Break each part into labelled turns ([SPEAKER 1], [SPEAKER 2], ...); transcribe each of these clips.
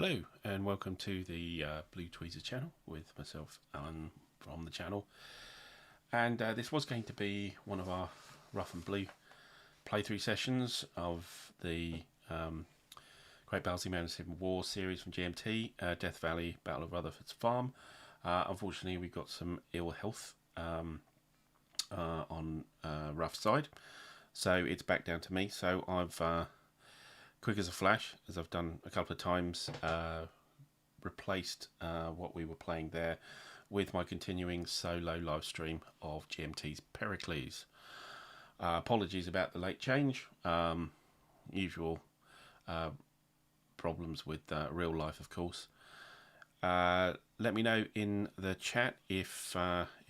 [SPEAKER 1] Hello and welcome to the Blue Tweezers channel with myself, Alan, from the channel. And this was going to be one of our Rough and Blue playthrough sessions of the Great Battlesea Mountain Civil War series from GMT, Death Valley, Battle of Rutherford's Farm. Unfortunately, we've got some ill health on Rough's side, so it's back down to me. So I've quick as a flash, as I've done a couple of times, replaced what we were playing there with my continuing solo live stream of GMT's Pericles. Apologies about the late change. Usual problems with real life, of course. Let me know in the chat if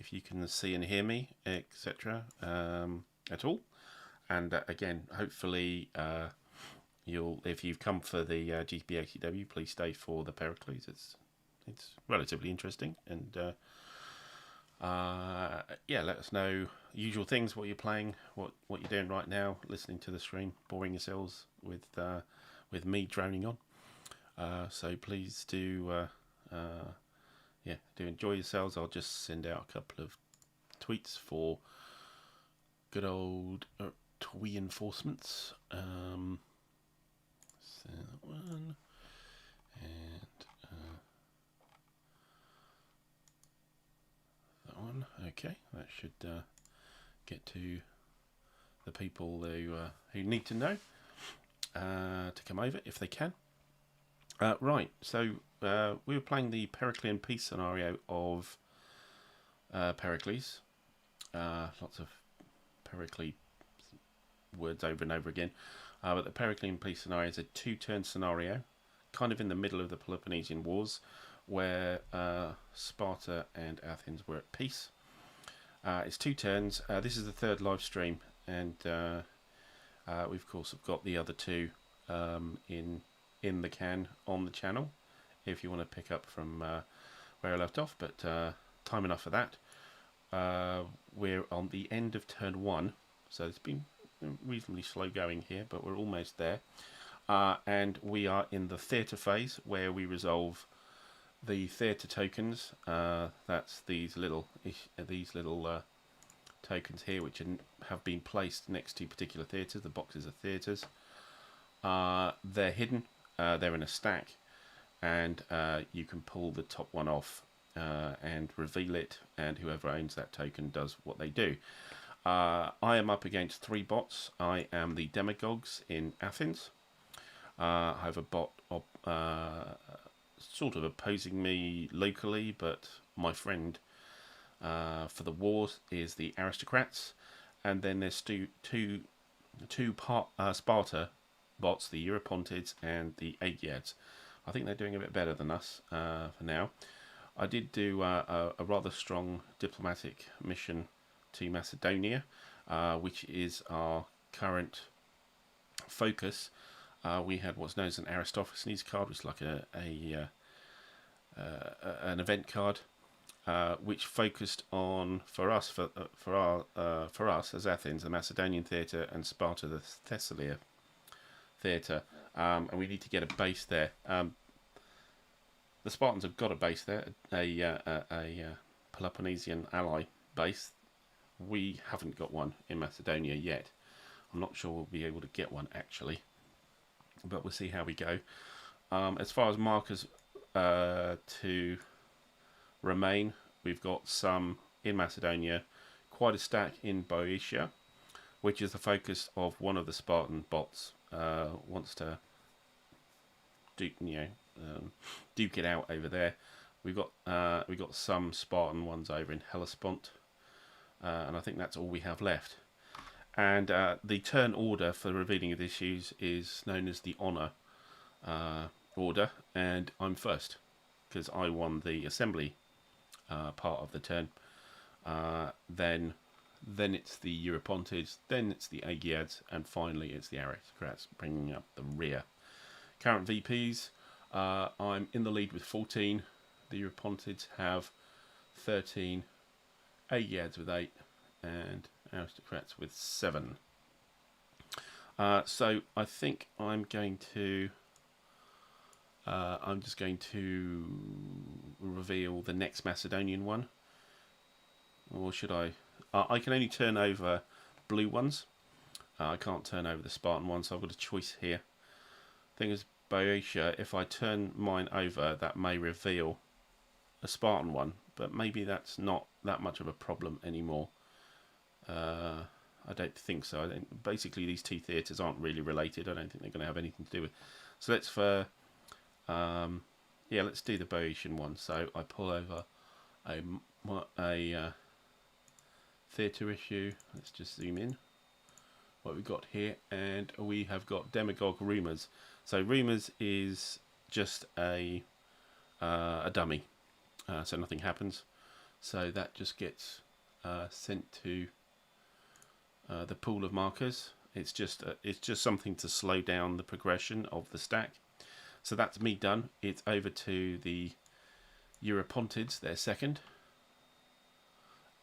[SPEAKER 1] you can see and hear me, etc. At all. And again, hopefully if you've come for the GPACW, please stay for the Pericles. It's relatively interesting, and yeah, let us know usual things, what you're playing, what you're doing right now, listening to the stream, boring yourselves with me droning on. So please do yeah, do enjoy yourselves. I'll just send out a couple of tweets for good old twee enforcements. So that one, and that one. Okay, that should get to the people who need to know to come over if they can. Right, so we were playing the Periclean Peace Scenario of Pericles. Lots of Pericles words over and over again. But the Periclean Peace Scenario is a two-turn scenario, kind of in the middle of the Peloponnesian Wars, where Sparta and Athens were at peace. It's two turns. This is the third live stream, and we of course have got the other two in the can on the channel, if you want to pick up from where I left off. But time enough for that. We're on the end of turn one, so it's been reasonably slow going here, but we're almost there, and we are in the theatre phase, where we resolve the theatre tokens. That's these little tokens here, which have been placed next to particular theatres. The boxes are theatres. They're hidden. They're in a stack, and you can pull the top one off and reveal it, and whoever owns that token does what they do. I am up against three bots. I am the demagogues in Athens. I have a bot sort of opposing me locally, but my friend for the wars is the aristocrats. And then there's two Sparta bots, the Eurypontids and the Aegiads. I think they're doing a bit better than us for now. I did do a rather strong diplomatic mission to Macedonia, which is our current focus. We had what's known as an Aristophanes card, which is like an event card, which focused on for us as Athens, the Macedonian theatre, and Sparta, the Thessalia theatre, and we need to get a base there. The Spartans have got a base there, a Peloponnesian ally base. We haven't got one in Macedonia yet. I'm not sure we'll be able to get one, actually, but we'll see how we go. As far as markers to remain, we've got some in Macedonia, quite a stack in Boeotia, which is the focus of one of the Spartan bots. Wants to duke it out over there. We've got some Spartan ones over in Hellespont. And I think that's all we have left. And the turn order for revealing of issues is known as the honour order, and I'm first because I won the assembly part of the turn. Then it's the Eurypontids, then it's the Aegiads, and finally it's the aristocrats, bringing up the rear. Current VPs, I'm in the lead with 14. The Eurypontids have 13. Aegiads with 8, and aristocrats with 7. So I think I'm going to I'm just going to reveal the next Macedonian one. Or should I? I can only turn over blue ones. I can't turn over the Spartan one, so I've got a choice here. Thing is, Boeotia, if I turn mine over, that may reveal a Spartan one, but maybe that's not that much of a problem anymore. I don't think so. Basically, these two theatres aren't really related. I don't think they're going to have anything to do with. So let's let's do the Boeotian one. So I pull over a theatre issue. Let's just zoom in. What we've got here, and we have got Demagogue Rumours. So Rumours is just a dummy, so nothing happens. So that just gets sent to the pool of markers. It's just something to slow down the progression of the stack. So that's me done. It's over to the Eurypontids. They're second,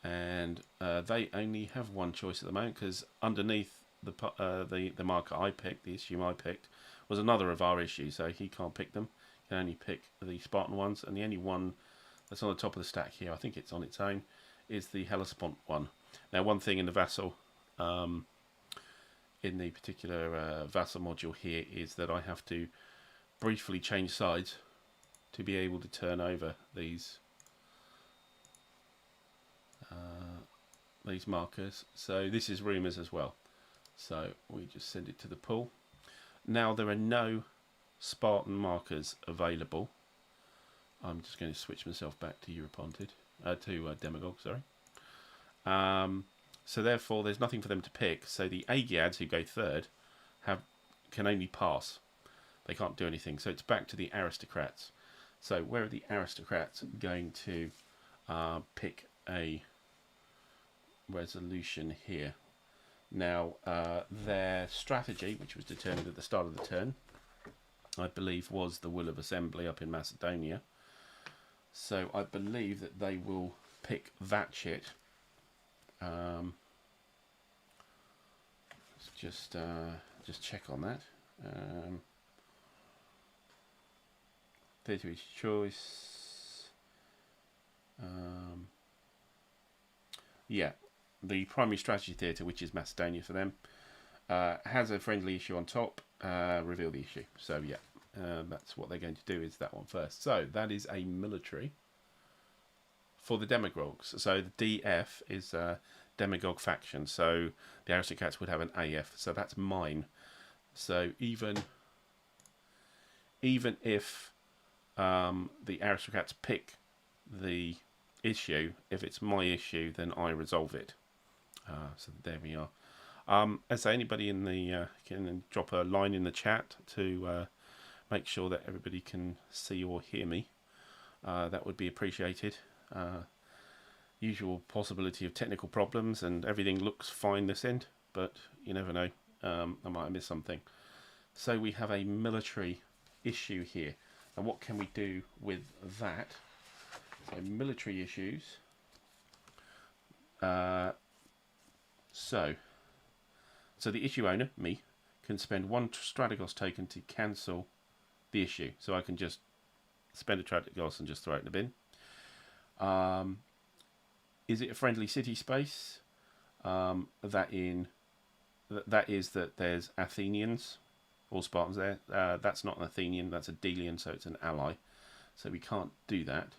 [SPEAKER 1] and they only have one choice at the moment, because underneath the marker I picked, the issue I picked, was another of our issues, so he can't pick them. He can only pick the Spartan ones, and the only one that's on the top of the stack here, I think it's on its own, is the Hellespont one. Now, one thing in the vassal, in the particular vassal module here, is that I have to briefly change sides to be able to turn over these markers. So this is Rumours as well. So we just send it to the pool. Now there are no Spartan markers available. I'm just going to switch myself back to Eurypontid, to Demagogue, sorry. So therefore there's nothing for them to pick. So the Agiads, who go third, can only pass. They can't do anything. So it's back to the aristocrats. So where are the aristocrats going to pick a resolution here? Now, their strategy, which was determined at the start of the turn, I believe was the will of assembly up in Macedonia. So I believe that they will pick that shit. Let's just check on that. Theatre is choice. Yeah. The primary strategy theatre, which is Macedonia for them, has a friendly issue on top. Reveal the issue. So yeah, that's what they're going to do, is that one first. So that is a military for the demagogues. So the DF is demagogue faction. So the aristocrats would have an AF. So that's mine. So even if the aristocrats pick the issue, if it's my issue, then I resolve it. So there we are. As anybody in the can drop a line in the chat to make sure that everybody can see or hear me. That would be appreciated. Usual possibility of technical problems, and everything looks fine this end, but you never know. I might have missed something. So we have a military issue here. And what can we do with that? So military issues. So the issue owner, me, can spend one Strategos token to cancel the issue. So I can just spend a Strategos and just throw it in the bin. Is it a friendly city space? That is that there's Athenians or Spartans there. That's not an Athenian, that's a Delian, so it's an ally. So we can't do that.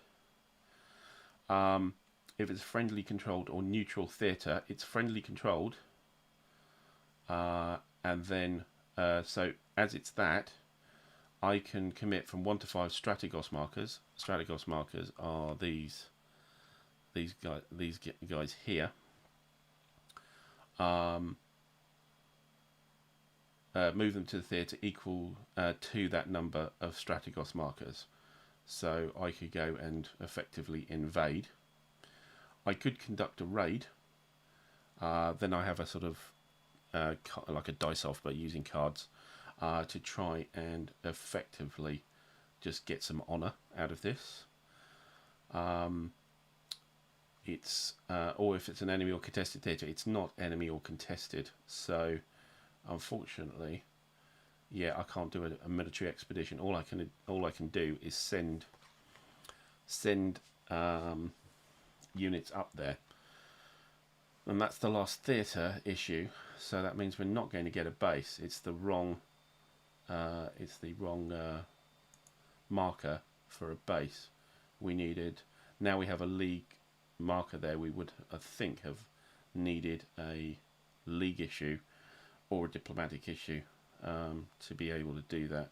[SPEAKER 1] If it's friendly controlled or neutral theatre, it's friendly controlled. And then, so as it's that, I can commit from 1 to 5 Strategos markers. Strategos markers are these guys here. Move them to the theatre equal to that number of Strategos markers. So I could go and effectively invade. I could conduct a raid. Then I have a sort of like a dice off, but using cards to try and effectively just get some honour out of this. It's or if it's an enemy or contested theatre, it's not enemy or contested. So unfortunately, yeah, I can't do a military expedition. All I can do is send units up there, and that's the last theatre issue. So that means we're not going to get a base. It's the wrong marker for a base. We needed. Now we have a league marker there. We would, I think, have needed a league issue or a diplomatic issue to be able to do that.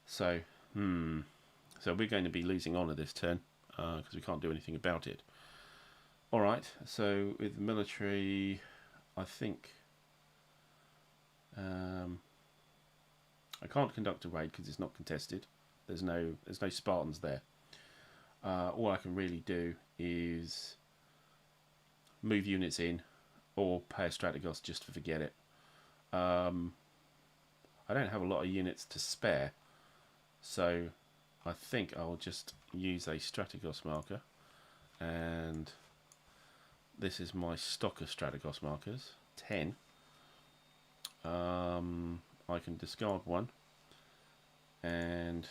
[SPEAKER 1] So, so we're going to be losing honour this turn because we can't do anything about it. All right. So with the military, I think I can't conduct a raid because it's not contested. There's no Spartans there. All I can really do is move units in or pay a strategos just to forget it. I don't have a lot of units to spare, so I think I'll just use a strategos marker, and this is my stock of strategos markers, 10. I can discard one, and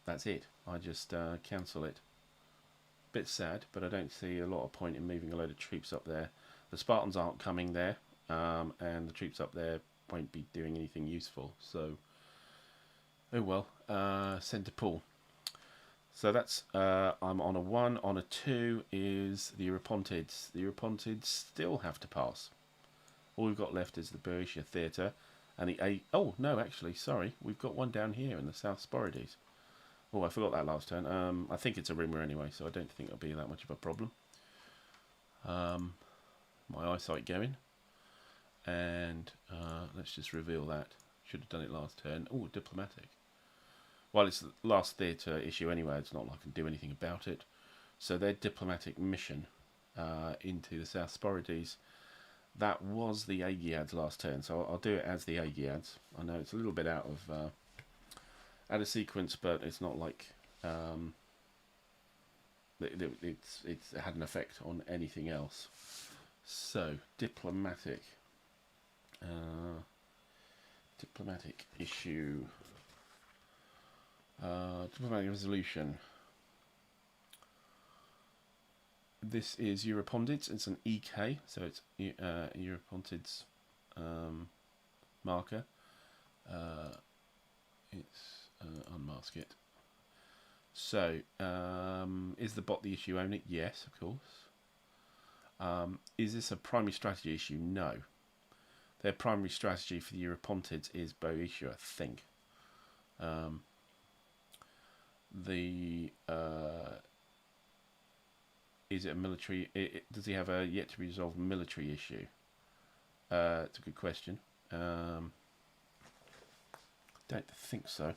[SPEAKER 1] that's it. I just cancel it. Bit sad, but I don't see a lot of point in moving a load of troops up there. The Spartans aren't coming there, and the troops up there won't be doing anything useful. So, oh well. Send to pool. So that's I'm on a 1. On a 2 is the Eurypontids. The Eurypontids still have to pass. All we've got left is the Boeotia Theatre and the A. Oh no, actually, sorry, we've got one down here in the South Sporides. Oh, I forgot that last turn. I think it's a rumour anyway, so I don't think it'll be that much of a problem. My eyesight going, and let's just reveal that. Should have done it last turn. Oh, diplomatic. Well, it's the last theatre issue anyway. It's not like I can do anything about it. So their diplomatic mission into the South Sporides, that was the Aegeads last turn. So I'll do it as the Aegeads. I know it's a little bit out of sequence, but it's not like it had an effect on anything else. So diplomatic issue. Diplomatic resolution. This is Eurypontids. It's an EK, so it's Eurypontids marker. It's unmask it. So, is the bot the issue only? Yes, of course. Is this a primary strategy issue? No. Their primary strategy for the Eurypontids is Boeotia, I think. Is it a military? Does he have a yet to be resolved military issue? It's a good question. Don't think so.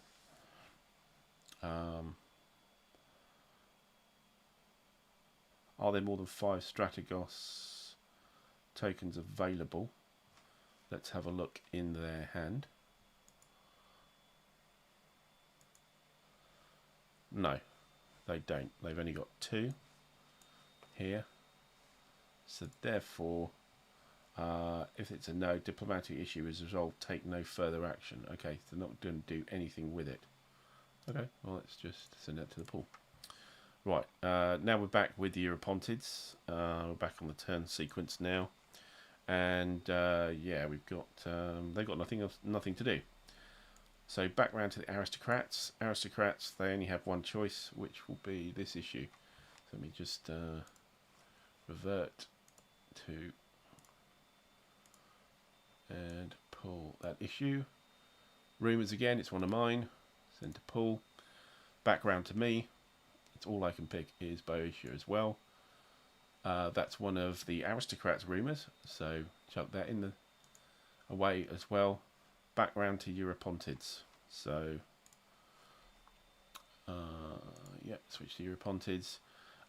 [SPEAKER 1] Are there more than 5 strategos tokens available? Let's have a look in their hand. No, they don't. They've only got 2 here. So therefore, if it's a no, diplomatic issue is resolved, take no further action. Okay, so they're not going to do anything with it. Okay, well, let's just send that to the pool. Right, now we're back with the Eurypontids. We're back on the turn sequence now. And yeah, we've got they've got nothing to do. So back round to the aristocrats. Aristocrats, they only have one choice, which will be this issue. So let me just revert to and pull that issue. Rumours again, it's one of mine. Send to pull. Back round to me. It's all I can pick is Boeotia as well. That's one of the aristocrats rumours, so chuck that in the away as well. Back round to Eurypontids. So yeah, switch to Eurypontids.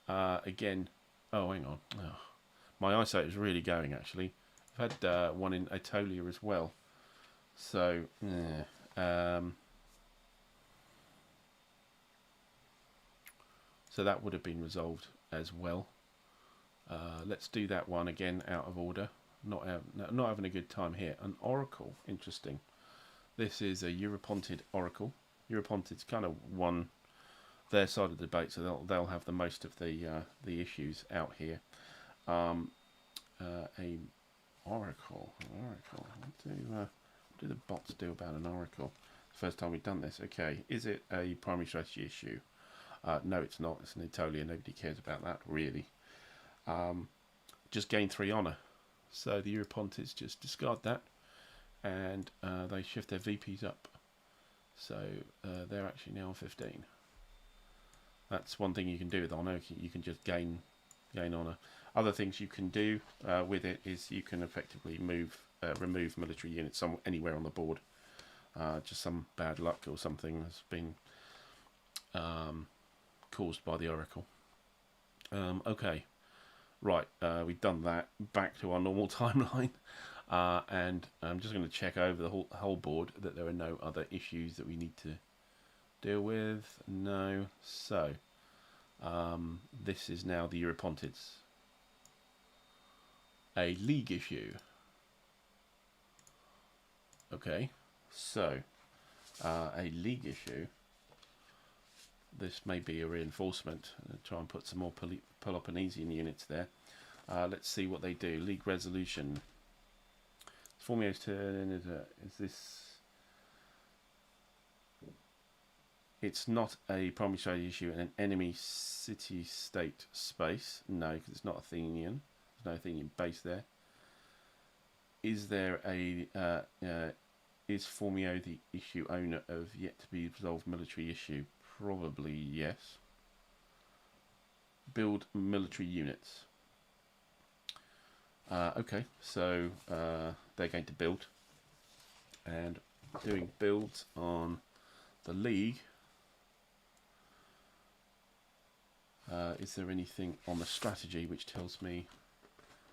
[SPEAKER 1] Again, oh hang on. Oh, my eyesight is really going actually. I've had one in Aetolia as well. So so that would have been resolved as well. Let's do that one again out of order. not having a good time here. An oracle, interesting. This is a Europontid oracle. Europontid's kind of won their side of the debate, so they'll have the most of the issues out here. A oracle. What do the bots do about an oracle? First time we've done this. Okay, is it a primary strategy issue? No, it's not. It's an Italia. Nobody cares about that, really. Just gain 3 honour. So the Europontids just discard that, and they shift their VPs up. So they're actually now on 15. That's one thing you can do with honour. You can just gain honour. Other things you can do with it is you can effectively remove military units anywhere on the board. Just some bad luck or something has been caused by the oracle. Okay, right, we've done that. Back to our normal timeline, and I'm just going to check over the whole board that there are no other issues that we need to deal with. No. So this is now the Europontids. A league issue. Okay, so a league issue. This may be a reinforcement. Try and put some more Peloponnesian units there. Let's see what they do. League resolution. Formio's turn. Is this? It's not a primary strategy issue in an enemy city-state space. No, because it's not Athenian. There's no Athenian base there. Is there a is Formio the issue owner of yet to be resolved military issue? Probably yes. Build military units. Okay, so they're going to build, and doing builds on the league. Is there anything on the strategy which tells me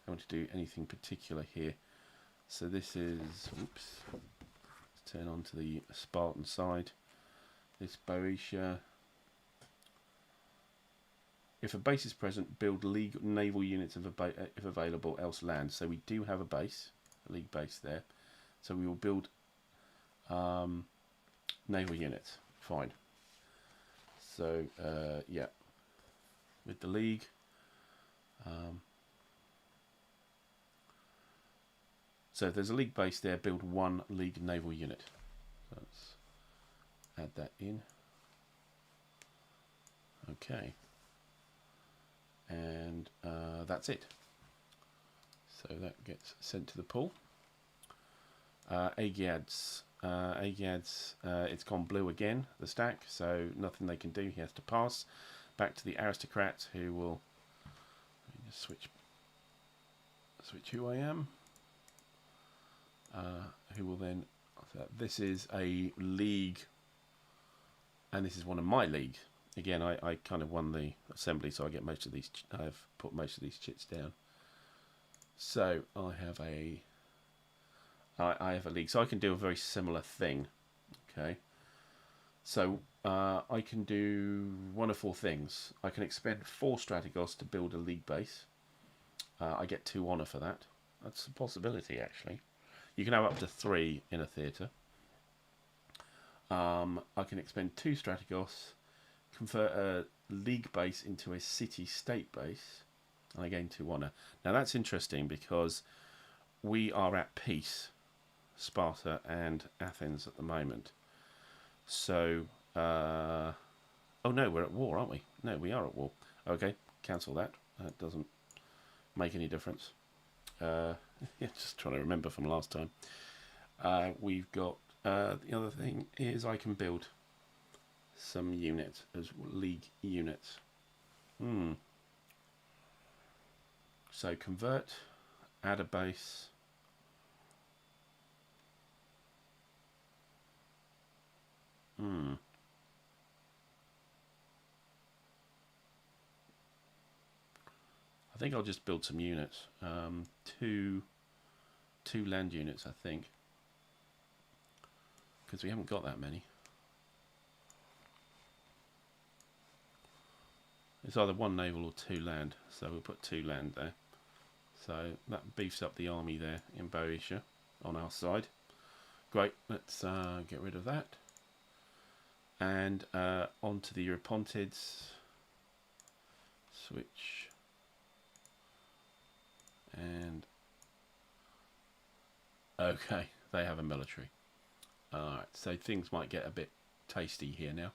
[SPEAKER 1] I want to do anything particular here? So this is, oops, let's turn on to the Spartan side. This Boeotia. If a base is present, build league naval units if available, else land. So we do have a base, a league base there. So we will build naval units. Fine. So yeah, with the league. So if there's a league base there, build 1 league naval unit. So let's add that in. Okay. And that's it. So that gets sent to the pool. Agiads. It's gone blue again, the stack, so nothing they can do. He has to pass. Back to the aristocrats, who will... Let me just switch who I am. Who will then... So this is a league, and this is one of my leagues. Again, I kind of won the assembly, so I get most of these. I've put most of these chits down. So I have a league, so I can do a very similar thing. Okay. So I can do one of 4 things. I can expend 4 strategos to build a league base. I get 2 honour for that. That's a possibility, actually. You can have up to 3 in a theatre. I can expend 2 strategos, convert a league base into a city-state base, and I gain 2 honour. Now that's interesting because we are at peace, Sparta and Athens at the moment. So, oh no, we're at war, aren't we? No, we are at war. Okay, cancel that. That doesn't make any difference. Yeah, just trying to remember from last time. We've got the other thing is I can build some units as league units. So convert, add a base. I think I'll just build some units. Two land units, I think, because we haven't got that many. It's either 1 naval or 2 land, so we'll put 2 land there. So that beefs up the army there in Boeotia on our side. Great, let's get rid of that. And on to the Eurypontids. Switch. And okay, they have a military. Alright, so things might get a bit tasty here now.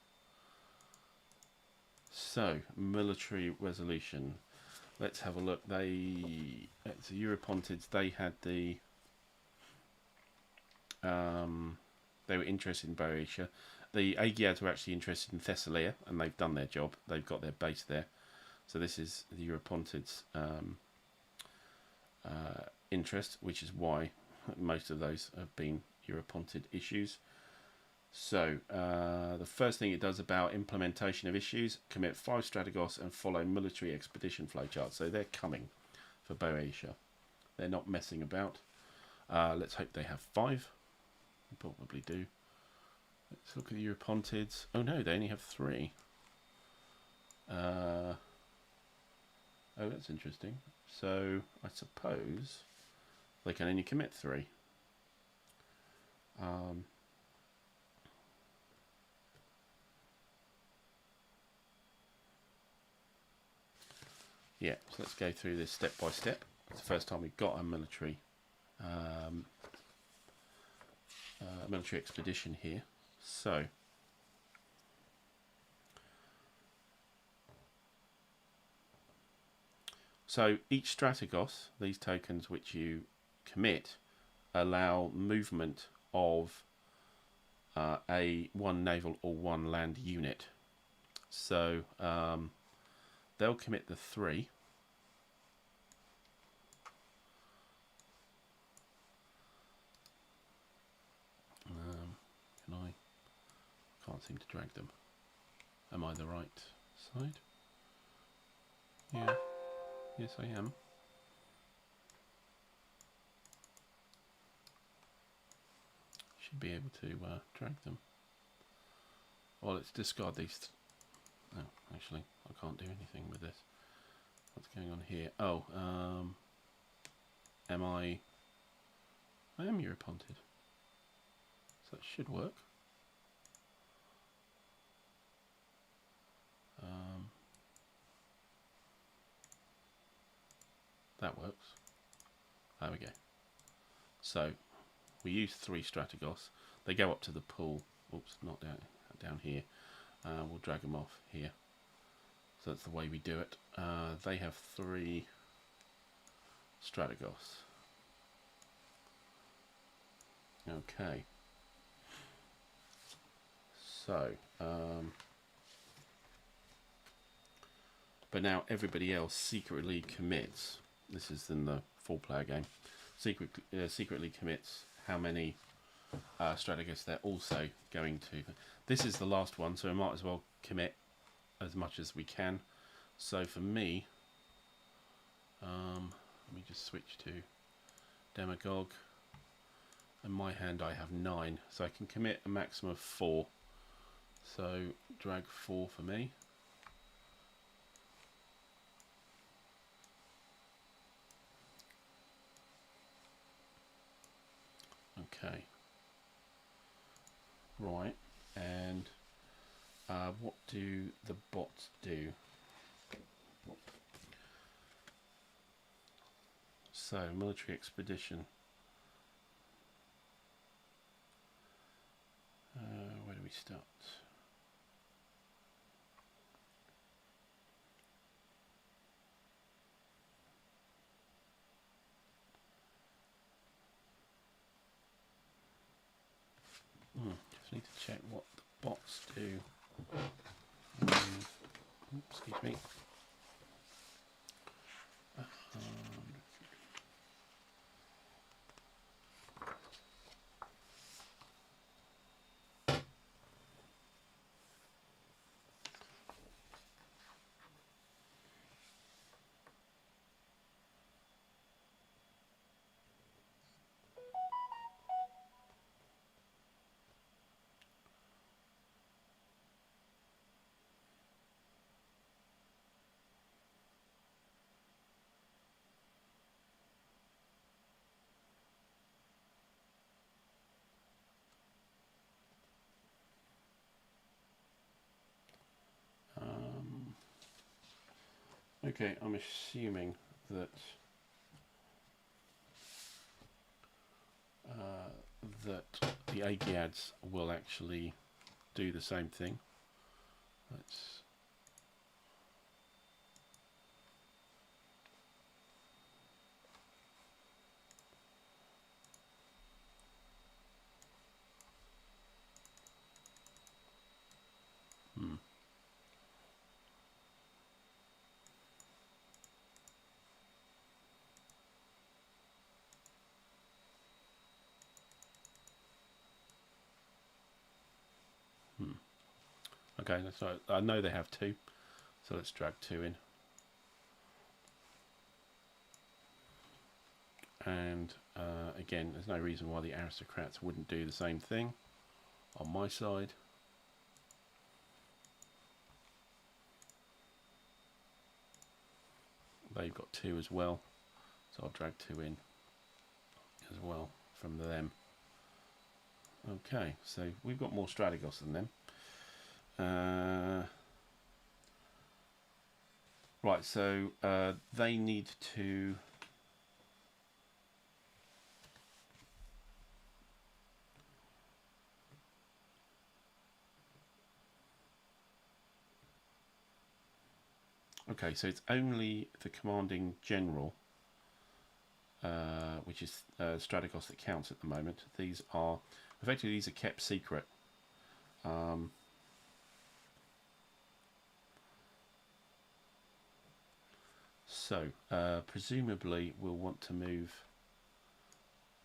[SPEAKER 1] So, military resolution. Let's have a look. It's the Eurypontids. They had the they were interested in Boeotia. The Aegiads were actually interested in Thessalia, and they've done their job. They've got their base there. So this is the Eurypontids' interest, which is why most of those have been Eurypontid issues. So the first thing it does about implementation of issues: commit 5 strategos and follow military expedition flowchart. So they're coming for Boeotia. They're not messing about. Let's hope they have 5. They probably do. Let's look at the Eurypontids. Oh no, they only have 3. Oh, that's interesting. So I suppose they can only commit 3. Yeah, so let's go through this step by step. It's the first time we've got a military expedition here. So each strategos, these tokens which you commit, allow movement of one naval or 1 land unit. So they'll commit the 3. Can't seem to drag them. Am I the right side? Yeah. Yes, I am. Should be able to drag them. Well, let's discard these. No, actually, I can't do anything with this. What's going on here? Oh, am I am Eurypontid. So that should work. That works. There we go. So we use 3 strategos. They go up to the pool. Oops, not down here. We'll drag them off here. So that's the way we do it. They have 3 strategos. Okay. So, but now everybody else secretly commits. This is in the 4-player game. Secretly commits how many strategos they're also going to. This is the last one, so we might as well commit as much as we can. So for me, let me just switch to demagogue. In my hand I have 9, so I can commit a maximum of 4. So drag 4 for me. Okay. Right, and what do the bots do? So, military expedition. Where do we start? Just need to check what the bots do. Excuse me. Okay, I'm assuming that that the AGADs will actually do the same thing. Let's okay, that's right. I know they have two, so let's drag two in. And again, there's no reason why the aristocrats wouldn't do the same thing on my side. They've got two as well, so I'll drag two in as well from them. Okay, so we've got more Strategos than them. Right, so they need to... Okay, so it's only the commanding general, which is Strategos, that counts at the moment. These are, effectively, these are kept secret. So, presumably we'll want to move,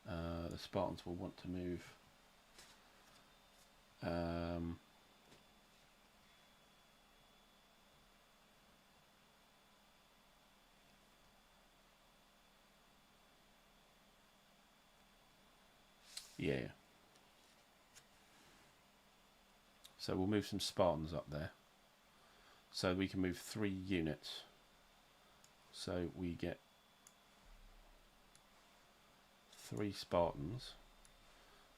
[SPEAKER 1] the Spartans will want to move yeah. So we'll move some Spartans up there. So we can move 3 units. So we get 3 Spartans.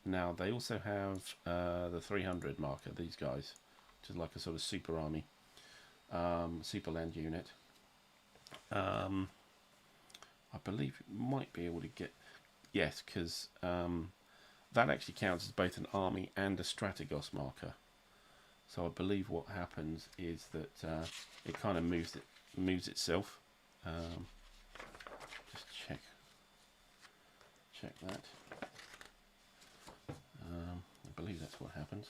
[SPEAKER 1] Now they also have the 300 marker, these guys, which is like a sort of super army, super land unit. I believe it might be able to get, yes, because that actually counts as both an army and a Strategos marker. So I believe what happens is that it kind of moves itself. Just check that. I believe that's what happens.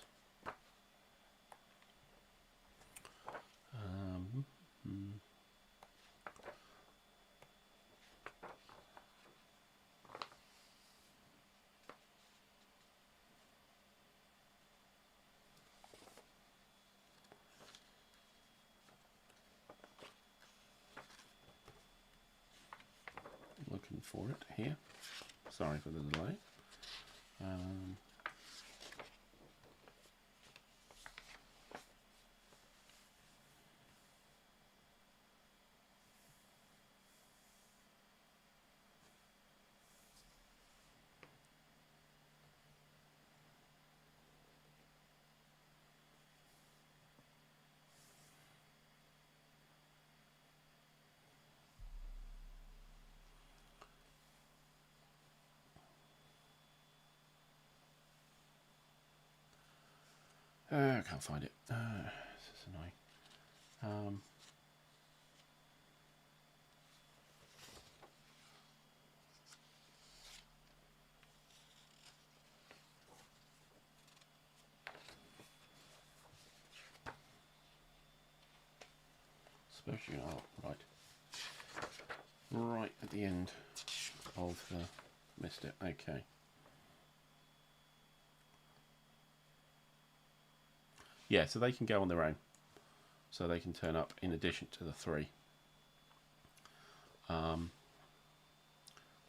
[SPEAKER 1] Looking for it here. Sorry for the delay. I can't find it. This is annoying. Especially, right at the end of the missed it. Okay. Yeah, so they can go on their own. So they can turn up in addition to the 3.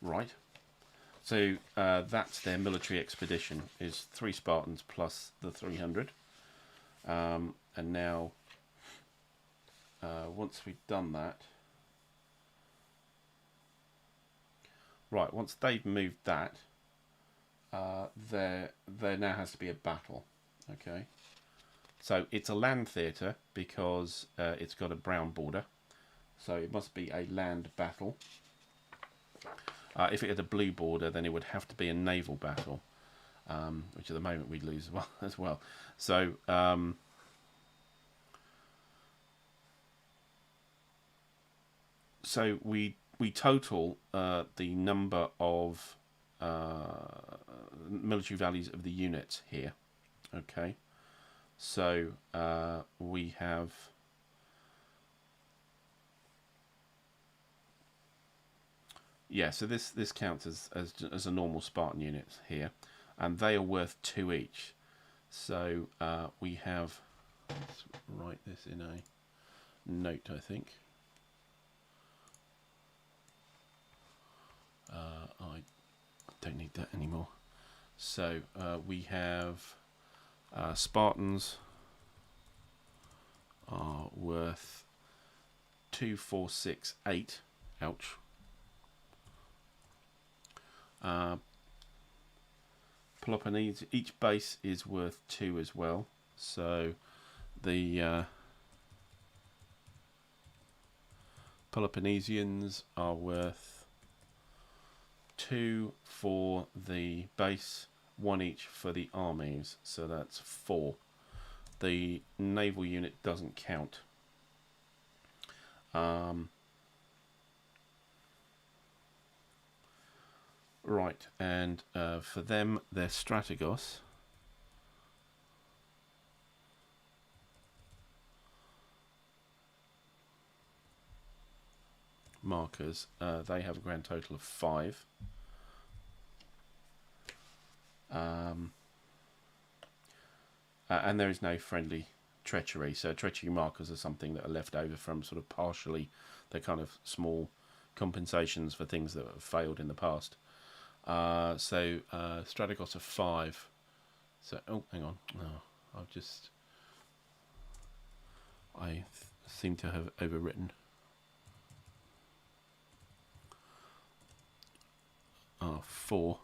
[SPEAKER 1] Right. So that's their military expedition, is 3 Spartans plus the 300. And now, once we've done that, right, once they've moved that, there now has to be a battle. Okay. So it's a land theatre because it's got a brown border. So it must be a land battle. If it had a blue border, then it would have to be a naval battle, which at the moment we'd lose as well. So so we total the number of military values of the units here. Okay, so we have so this counts as a normal Spartan unit here, and they are worth 2 each. So we have, let's write this in a note, I think. I don't need that anymore. So we have Spartans are worth 2, 4, 6, 8. Ouch. Peloponnese, each base is worth 2 as well. So the Peloponnesians are worth 2 for the base, 1 each for the armies, so that's 4. The naval unit doesn't count. Right, and for them, their strategos markers, they have a grand total of 5. And there is no friendly treachery. So treachery markers are something that are left over from sort of partially, they're kind of small compensations for things that have failed in the past. So strategos of 5. So hang on, I seem to have overwritten. 4.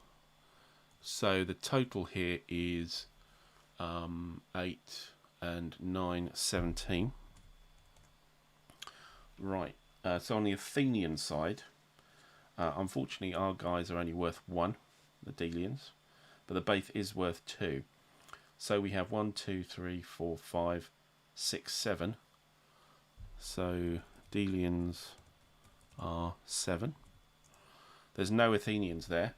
[SPEAKER 1] So the total here is 8 and 9, 17. Right. So on the Athenian side, unfortunately our guys are only worth 1, the Delians, but the base is worth 2. So we have 1, 2, 3, 4, 5, 6, 7. So Delians are 7. There's no Athenians there.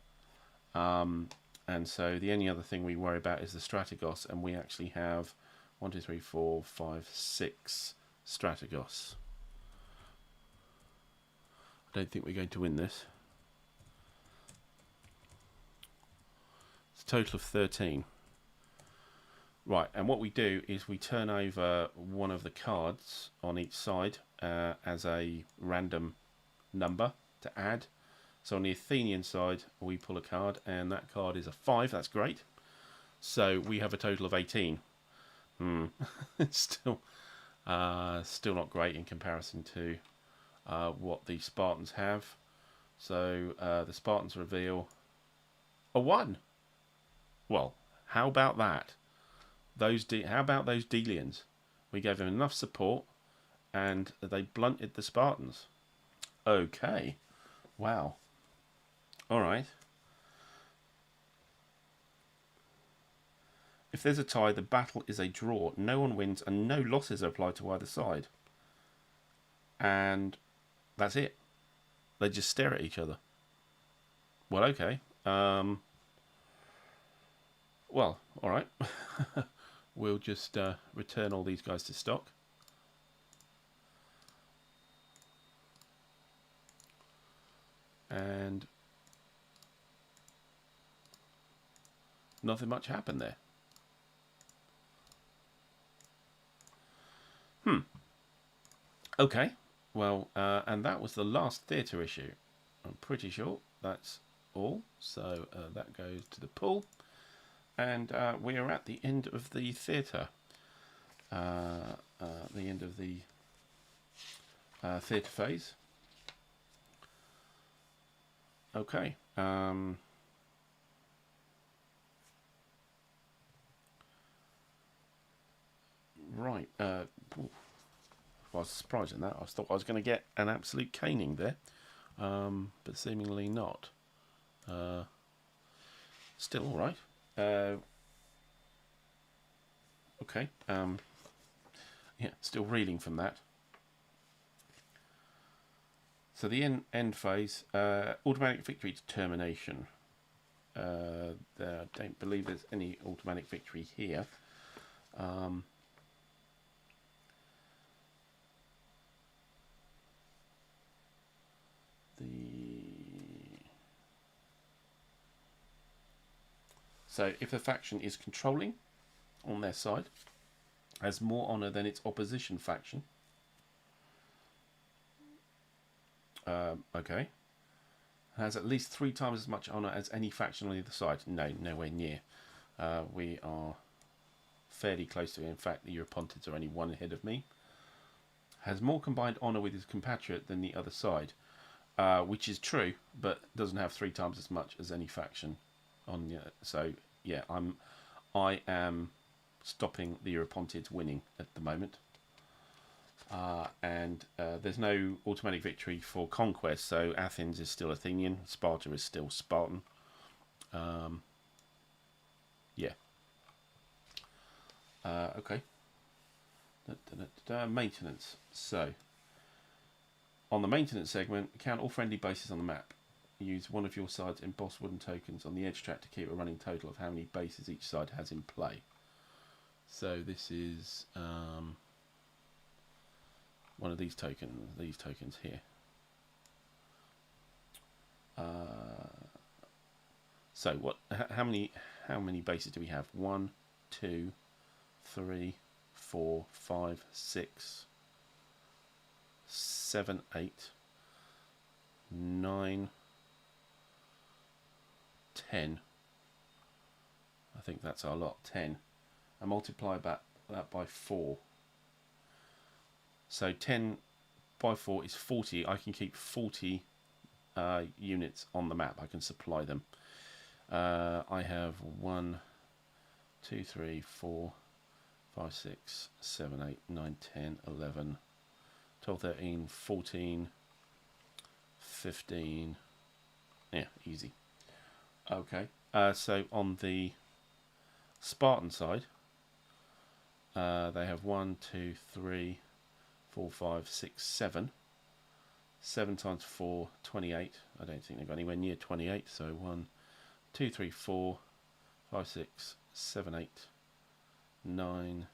[SPEAKER 1] And so the only other thing we worry about is the strategos, and we actually have 1, 2, 3, 4, 5, 6 strategos. I don't think we're going to win this. It's a total of 13. Right, and what we do is we turn over one of the cards on each side as a random number to add. So on the Athenian side, we pull a card, and that card is a 5. That's great. So we have a total of 18. It's still not great in comparison to what the Spartans have. So the Spartans reveal a 1. Well, how about that? How about those Delians? We gave them enough support, and they blunted the Spartans. Okay. Wow. All right. If there's a tie, the battle is a draw. No one wins, and no losses are applied to either side. And that's it. They just stare at each other. Well, okay. Well, all right. We'll just return all these guys to stock. And nothing much happened there. Okay. Well, and that was the last theatre issue. I'm pretty sure that's all. So that goes to the pool. And we are at the end of the theatre. The end of the theatre phase. Okay. Right. I was surprised in that. I thought I was going to get an absolute caning there, but seemingly not. Still all right. Okay. Yeah, still reeling from that. So the end phase, automatic victory determination. I don't believe there's any automatic victory here. So if a faction is controlling on their side, has more honour than its opposition faction. Okay. Has at least 3 times as much honour as any faction on the other side. No, nowhere near. We are fairly close to it. In fact, the Europontids are only 1 ahead of me. Has more combined honour with his compatriot than the other side. Which is true, but doesn't have 3 times as much as any faction on the. So yeah, I am stopping the Europontids winning at the moment. And there's no automatic victory for conquest, so Athens is still Athenian, Sparta is still Spartan. Yeah. Okay. Maintenance. So, on the maintenance segment, count all friendly bases on the map. Use one of your side's embossed wooden tokens on the edge track to keep a running total of how many bases each side has in play. So this is one of these tokens here. So what? How many bases do we have? 1, 2, 3, 4, 5, 6, 7, 8, 9, 10. I think that's our lot. 10. I multiply that by 4. So 10 by 4 is 40. I can keep 40 units on the map. I can supply them. I have 1, 2, 3, 4, 5, 6, 7, 8, 9, 10, 11, 12, 13, 14, 15. Yeah, easy. Okay. So on the Spartan side, they have 1, 2, 3, 4, 5, 6, 7. 7 times 4, 28. I don't think they've got anywhere near 28. So 1, 2, 3, 4, 5, 6, 7, 8, 9,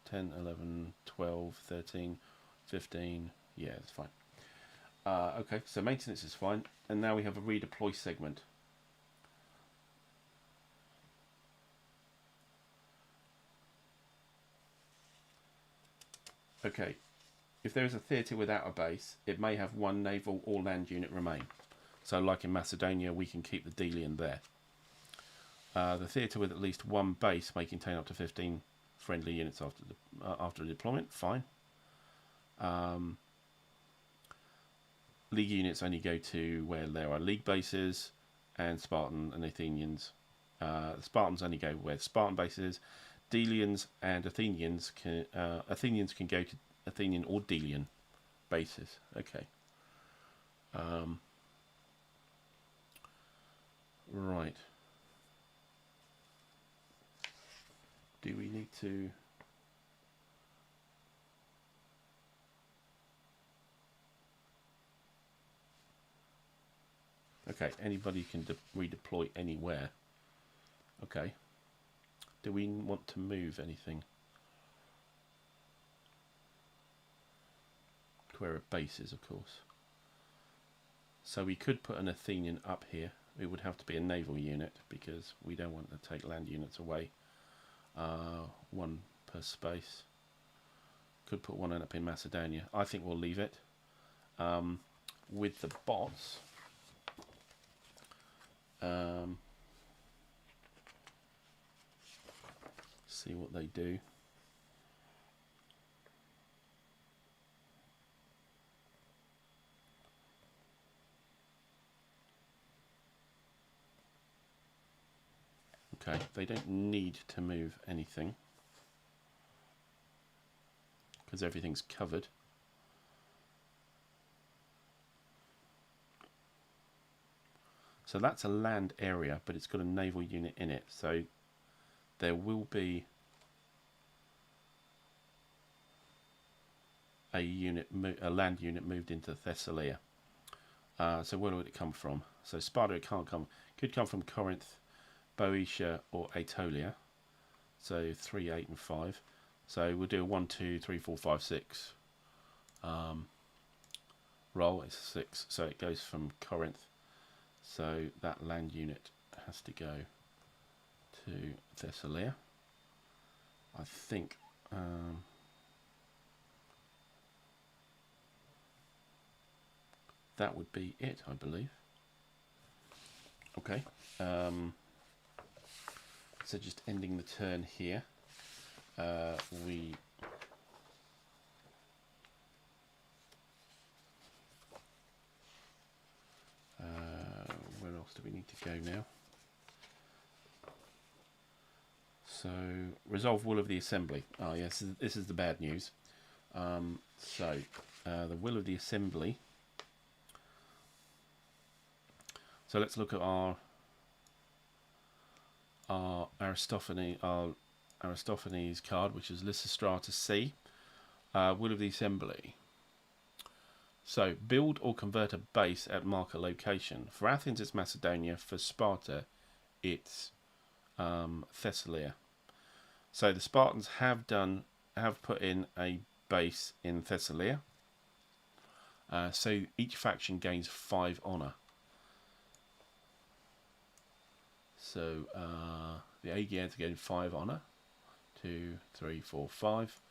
[SPEAKER 1] 10, 11, 12, 13, 15. Yeah, that's fine. Okay, so maintenance is fine. And now we have a redeploy segment. Okay, if there is a theatre without a base, it may have 1 naval or land unit remain. So like in Macedonia, we can keep the Delian there. The theatre with at least 1 base may contain up to 15 friendly units after deployment. Fine. League units only go to where there are league bases, and Spartan and Athenians. Spartans only go where Spartan bases. Delians and Athenians can go to Athenian or Delian bases. Okay. Right. Do we need to? Okay, anybody can redeploy anywhere. Okay. Do we want to move anything? To where a base is, of course. So we could put an Athenian up here. It would have to be a naval unit because we don't want to take land units away. 1 per space. Could put 1 up in Macedonia. I think we'll leave it. With the bots, see what they do. Okay, they don't need to move anything because everything's covered. So that's a land area, but it's got a naval unit in it. So there will be a land unit moved into Thessalia. So where would it come from? So Sparta could come from Corinth, Boeotia, or Aetolia. So 3, 8, and 5. So we'll do a 1, 2, 3, 4, 5, 6. Roll. It's 6. So it goes from Corinth. So that land unit has to go to Thessalia. I think. That would be it, I believe. Okay. So just ending the turn here. Where else do we need to go now? So resolve will of the assembly. Oh yes, this is the bad news. The will of the assembly. So let's look at our Aristophanes card, which is Lysistrata C. Will of the assembly. So build or convert a base at marker location. For Athens, it's Macedonia. For Sparta, it's Thessalia. So the Spartans have put in a base in Thessalia. So each faction gains 5 honor. So the Aegeans gain 5 honor, 2, 3, 4, 5,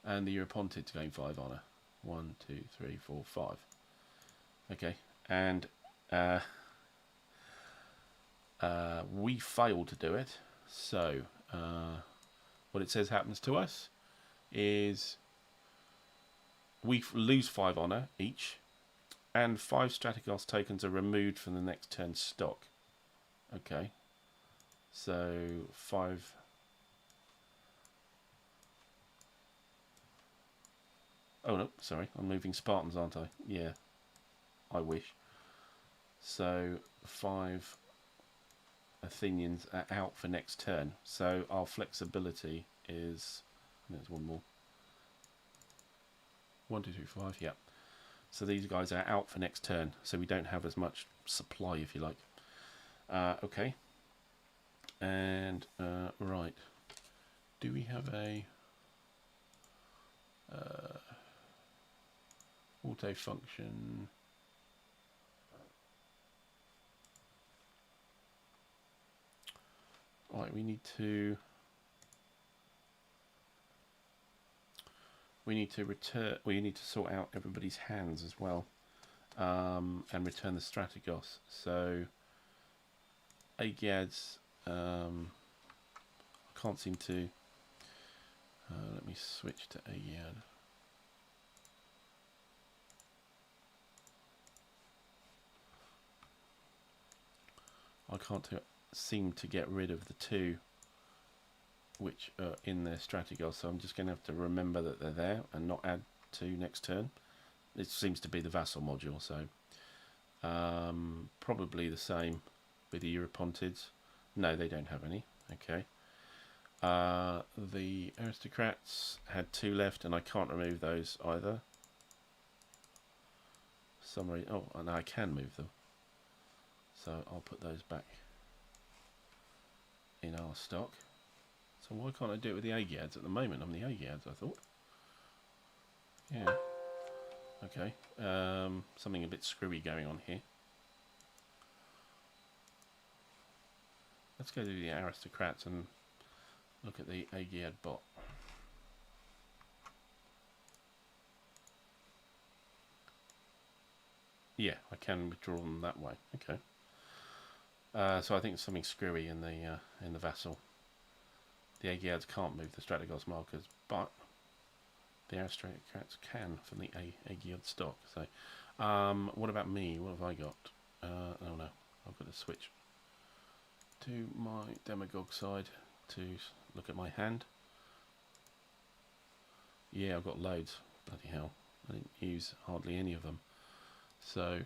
[SPEAKER 1] and the Eurypontids gain 5 honor, 1, 2, 3, 4, 5. Okay, and we failed to do it. So what it says happens to us is we lose 5 honor each, and 5 Strategos tokens are removed from the next turn's stock. Okay. So 5. Oh no, sorry, I'm moving Spartans, aren't I? Yeah, I wish. So 5 Athenians are out for next turn. So our flexibility is, there's one more. 1, 2, 3, 5. Yeah. So these guys are out for next turn. So we don't have as much supply, if you like. Okay. And right, do we have a auto function? Right, we need to return. We need to sort out everybody's hands as well, and return the Strategos. So Aegeads. I can't seem to. Let me switch to Aegead. I can't seem to get rid of the 2 which are in their Strategos, so I'm just going to have to remember that they're there and not add 2 next turn. It seems to be the vassal module, so probably the same with the Eurypontids. No, they don't have any. Okay. The aristocrats had 2 left, and I can't remove those either. Summary. Oh, and I can move them. So I'll put those back in our stock. So why can't I do it with the Aegeads at the moment? I'm the Aegeads, I thought. Yeah. Okay. Something a bit screwy going on here. Let's go to the aristocrats and look at the Aegead bot. Yeah, I can withdraw them that way. Okay. So I think there's something screwy in the vassal. The Aegeads can't move the Strategos markers, but the aristocrats can from the Aegead stock. So, what about me? What have I got? Oh no, I've got to switch to my demagogue side to look at my hand. Yeah, I've got loads. Bloody hell, I didn't use hardly any of them. So,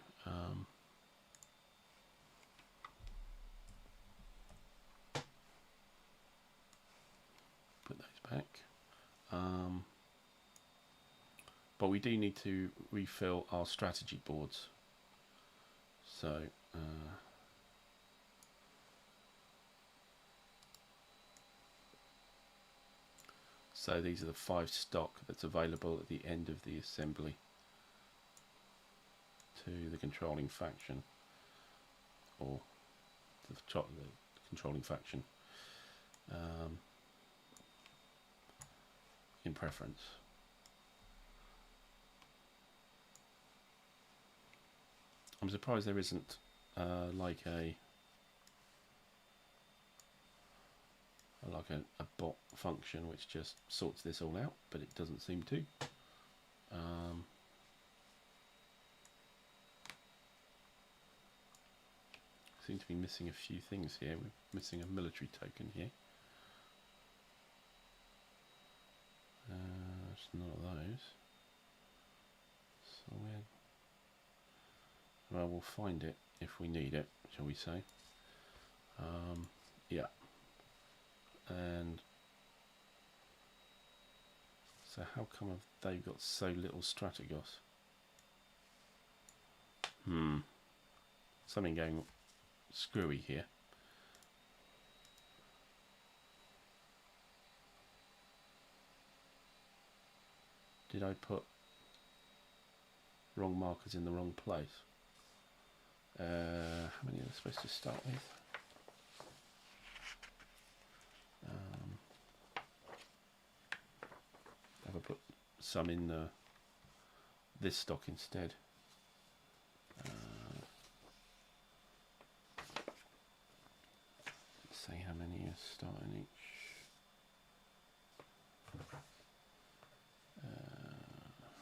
[SPEAKER 1] But we do need to refill our strategy boards. So these are the 5 stock that's available at the end of the assembly to the controlling faction, or the controlling faction in preference. I'm surprised there isn't like a bot function which just sorts this all out, but it doesn't seem to. Seem to be missing a few things here. We're missing a military token here. It's none of those. So well, we'll find it if we need it, shall we say. Yeah. And so how come have they got so little strategos? Something going screwy here. Did I put wrong markers in the wrong place? How many are they supposed to start with? Have I put some in this stock instead? Let's see how many are starting each.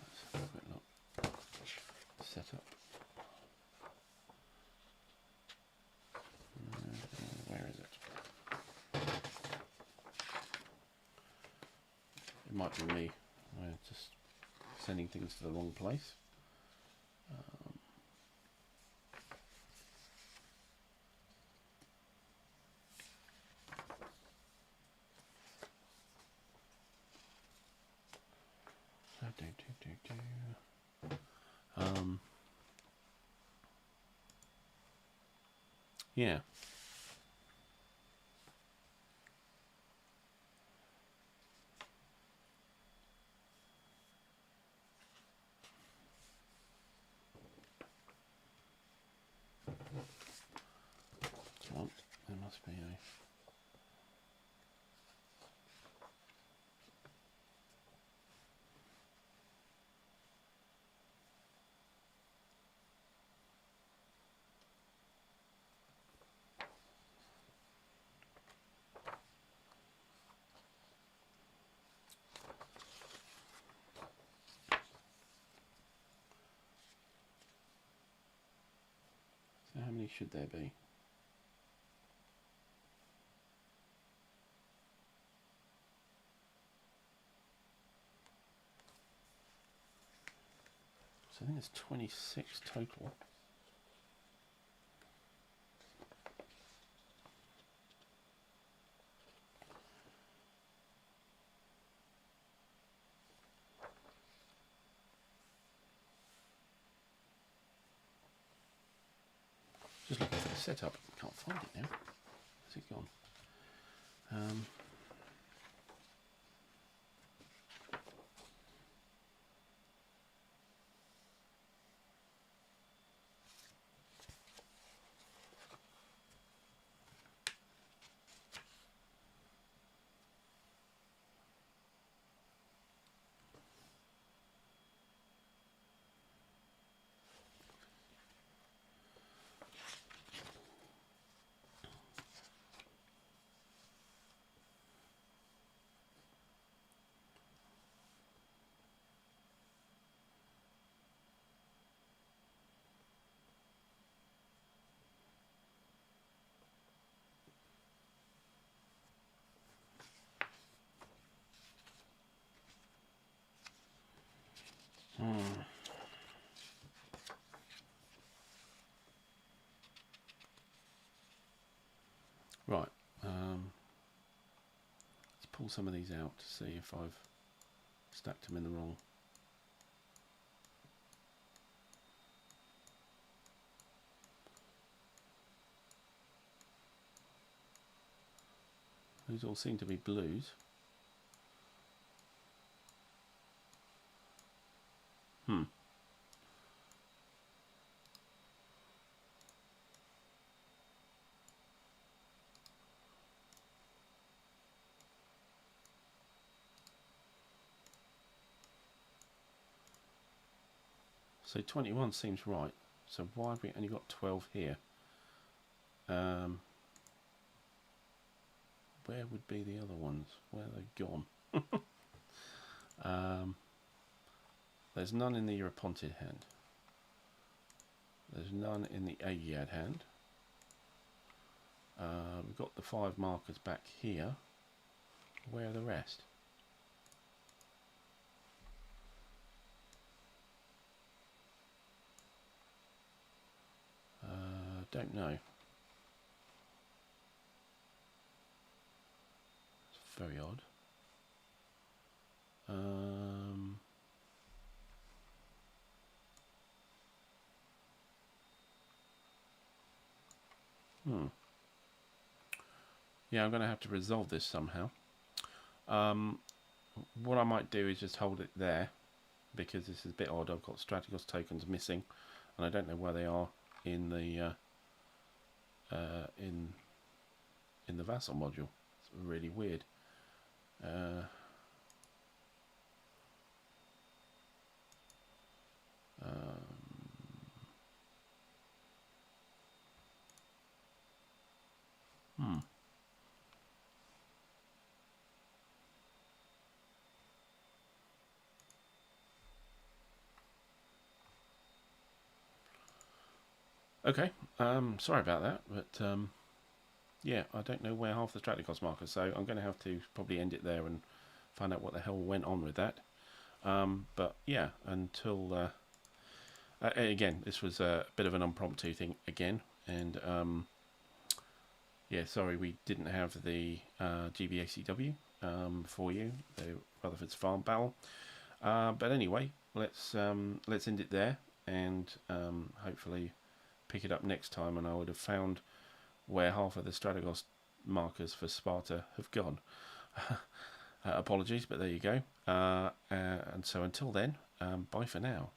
[SPEAKER 1] Let's have a quick look. Set up. Where is it? It might be me. I'm just sending things to the wrong place. Yeah. Come on, there must be a... So how many should there be? So I think there's 26 total. Just looking for the setup. Can't find it now. Where's it gone? Right. Let's pull some of these out to see if I've Stacked them in the wrong. These all seem to be blues. So 21 seems right. So why have we only got 12 here? Where would be the other ones? Where are they gone? There's none in the Europontid hand. There's none in the Agiad hand. We've got the 5 markers back here. Where are the rest? Don't know. It's very odd. Yeah, I'm going to have to resolve this somehow. What I might do is just hold it there, because this is a bit odd. I've got Strategos tokens missing, and I don't know where they are in the in the vassal module. It's really weird. Okay, sorry about that, but yeah, I don't know where half the Strategos markers, so I'm going to have to probably end it there and find out what the hell went on with that. But yeah, until again, this was a bit of an impromptu thing again, and yeah, sorry we didn't have the GBACW for you, the Rutherford's Farm Battle. But anyway, let's end it there, and hopefully pick it up next time, and I would have found where half of the Strategos markers for Sparta have gone. Apologies, but there you go. And so until then, bye for now.